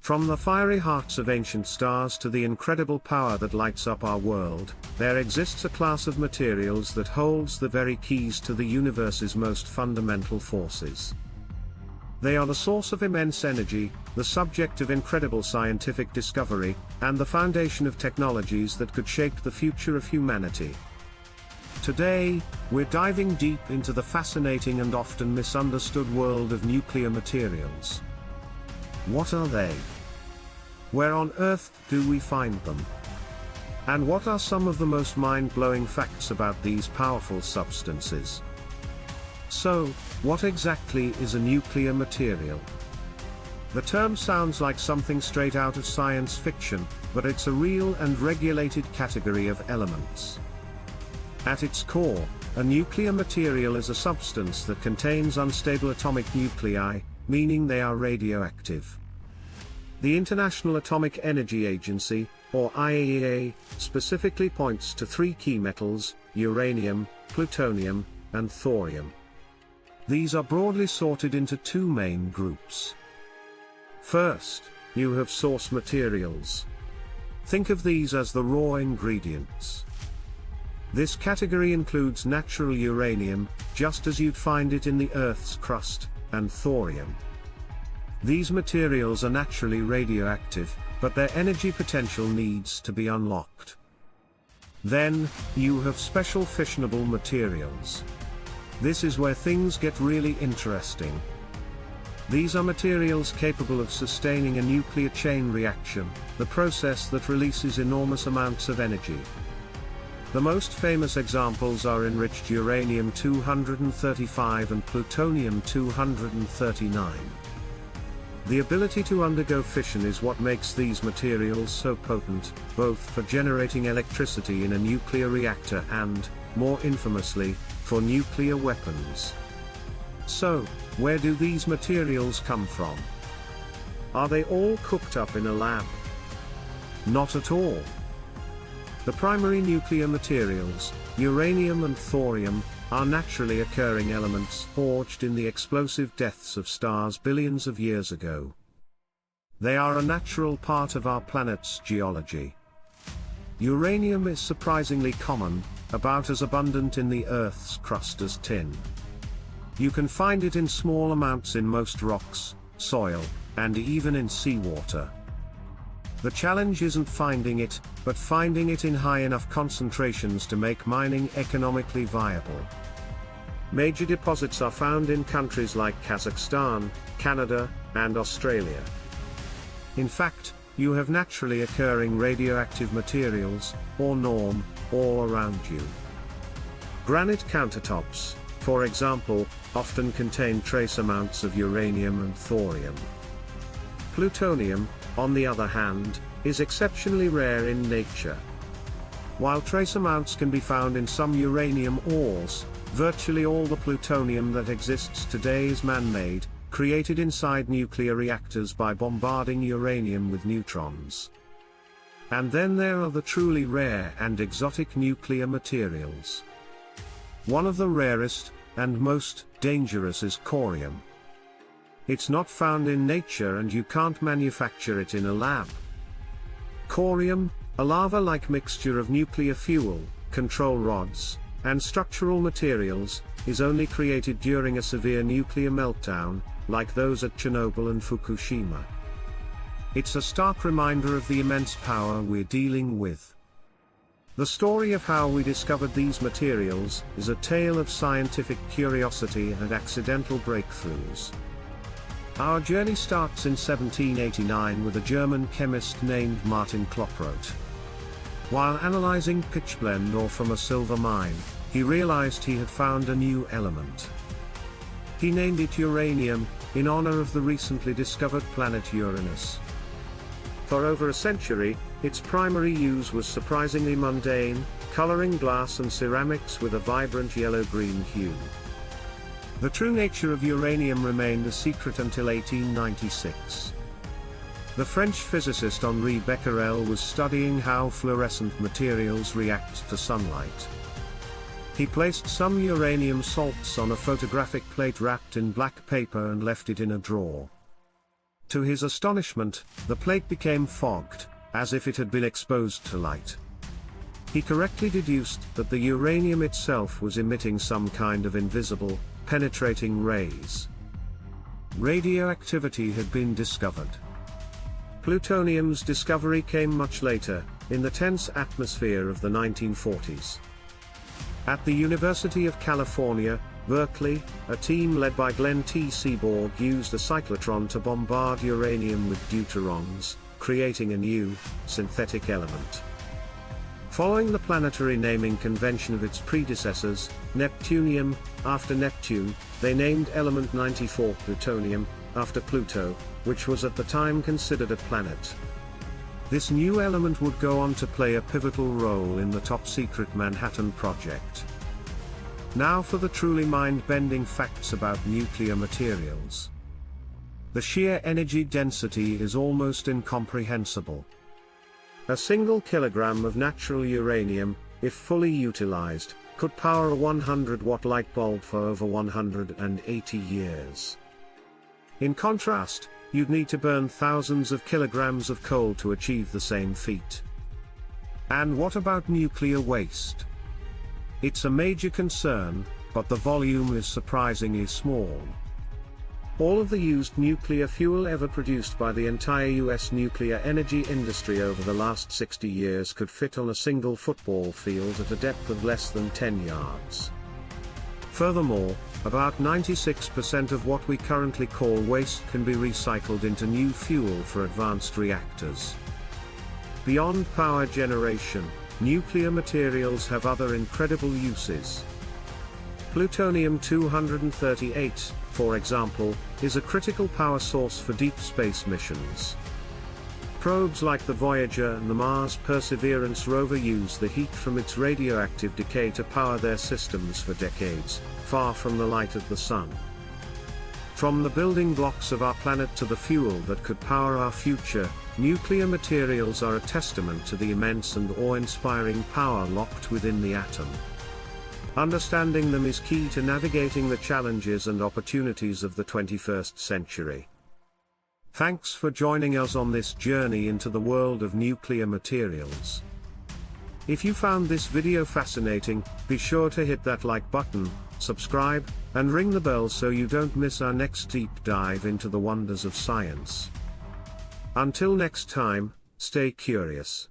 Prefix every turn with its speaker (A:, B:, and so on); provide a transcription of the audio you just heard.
A: From the fiery hearts of ancient stars to the incredible power that lights up our world, there exists a class of materials that holds the very keys to the universe's most fundamental forces. They are the source of immense energy, the subject of incredible scientific discovery, and the foundation of technologies that could shape the future of humanity. Today, we're diving deep into the fascinating and often misunderstood world of nuclear materials. What are they? Where on earth do we find them? And what are some of the most mind-blowing facts about these powerful substances? So, what exactly is a nuclear material? The term sounds like something straight out of science fiction, but it's a real and regulated category of elements. At its core, a nuclear material is a substance that contains unstable atomic nuclei, meaning they are radioactive. The International Atomic Energy Agency, or IAEA, specifically points to three key metals: uranium, plutonium, and thorium. These are broadly sorted into two main groups. First, you have source materials. Think of these as the raw ingredients. This category includes natural uranium, just as you'd find it in the Earth's crust, and thorium. These materials are naturally radioactive, but their energy potential needs to be unlocked. Then, you have special fissionable materials. This is where things get really interesting. These are materials capable of sustaining a nuclear chain reaction, the process that releases enormous amounts of energy. The most famous examples are enriched uranium-235 and plutonium-239. The ability to undergo fission is what makes these materials so potent, both for generating electricity in a nuclear reactor and, more infamously, for nuclear weapons. So, where do these materials come from? Are they all cooked up in a lab? Not at all. The primary nuclear materials, uranium and thorium, are naturally occurring elements forged in the explosive deaths of stars billions of years ago. They are a natural part of our planet's geology. Uranium is surprisingly common, about as abundant in the Earth's crust as tin. You can find it in small amounts in most rocks, soil, and even in seawater. The challenge isn't finding it, but finding it in high enough concentrations to make mining economically viable. Major deposits are found in countries like Kazakhstan, Canada, and Australia. In fact, you have naturally occurring radioactive materials, or NORM, all around you. Granite countertops, for example, often contain trace amounts of uranium and thorium. Plutonium, on the other hand, is exceptionally rare in nature. While trace amounts can be found in some uranium ores, virtually all the plutonium that exists today is man-made, created inside nuclear reactors by bombarding uranium with neutrons. And then there are the truly rare and exotic nuclear materials. One of the rarest, and most dangerous, is corium. It's not found in nature and you can't manufacture it in a lab. Corium, a lava-like mixture of nuclear fuel, control rods, and structural materials, is only created during a severe nuclear meltdown, like those at Chernobyl and Fukushima. It's a stark reminder of the immense power we're dealing with. The story of how we discovered these materials is a tale of scientific curiosity and accidental breakthroughs. Our journey starts in 1789 with a German chemist named Martin Klopproth. While analyzing pitchblende ore from a silver mine, he realized he had found a new element. He named it uranium, in honor of the recently discovered planet Uranus. For over a century, its primary use was surprisingly mundane, coloring glass and ceramics with a vibrant yellow-green hue. The true nature of uranium remained a secret until 1896. The French physicist Henri Becquerel was studying how fluorescent materials react to sunlight. He placed some uranium salts on a photographic plate wrapped in black paper and left it in a drawer. To his astonishment, the plate became fogged, as if it had been exposed to light. He correctly deduced that the uranium itself was emitting some kind of invisible, penetrating rays. Radioactivity had been discovered. Plutonium's discovery came much later, in the tense atmosphere of the 1940s. At the University of California, Berkeley, a team led by Glenn T. Seaborg used a cyclotron to bombard uranium with deuterons, creating a new, synthetic element. Following the planetary naming convention of its predecessors, Neptunium, after Neptune, they named element 94 plutonium, after Pluto, which was at the time considered a planet. This new element would go on to play a pivotal role in the top-secret Manhattan Project. Now for the truly mind-bending facts about nuclear materials. The sheer energy density is almost incomprehensible. A single kilogram of natural uranium, if fully utilized, could power a 100-watt light bulb for over 180 years. In contrast, you'd need to burn thousands of kilograms of coal to achieve the same feat. And what about nuclear waste? It's a major concern, but the volume is surprisingly small. All of the used nuclear fuel ever produced by the entire US nuclear energy industry over the last 60 years could fit on a single football field at a depth of less than 10 yards. Furthermore, about 96% of what we currently call waste can be recycled into new fuel for advanced reactors. Beyond power generation, nuclear materials have other incredible uses. Plutonium-238, for example, is a critical power source for deep space missions. Probes like the Voyager and the Mars Perseverance rover use the heat from its radioactive decay to power their systems for decades, far from the light of the sun. From the building blocks of our planet to the fuel that could power our future, nuclear materials are a testament to the immense and awe-inspiring power locked within the atom. Understanding them is key to navigating the challenges and opportunities of the 21st century. Thanks for joining us on this journey into the world of nuclear materials. If you found this video fascinating, be sure to hit that like button, subscribe, and ring the bell so you don't miss our next deep dive into the wonders of science. Until next time, stay curious.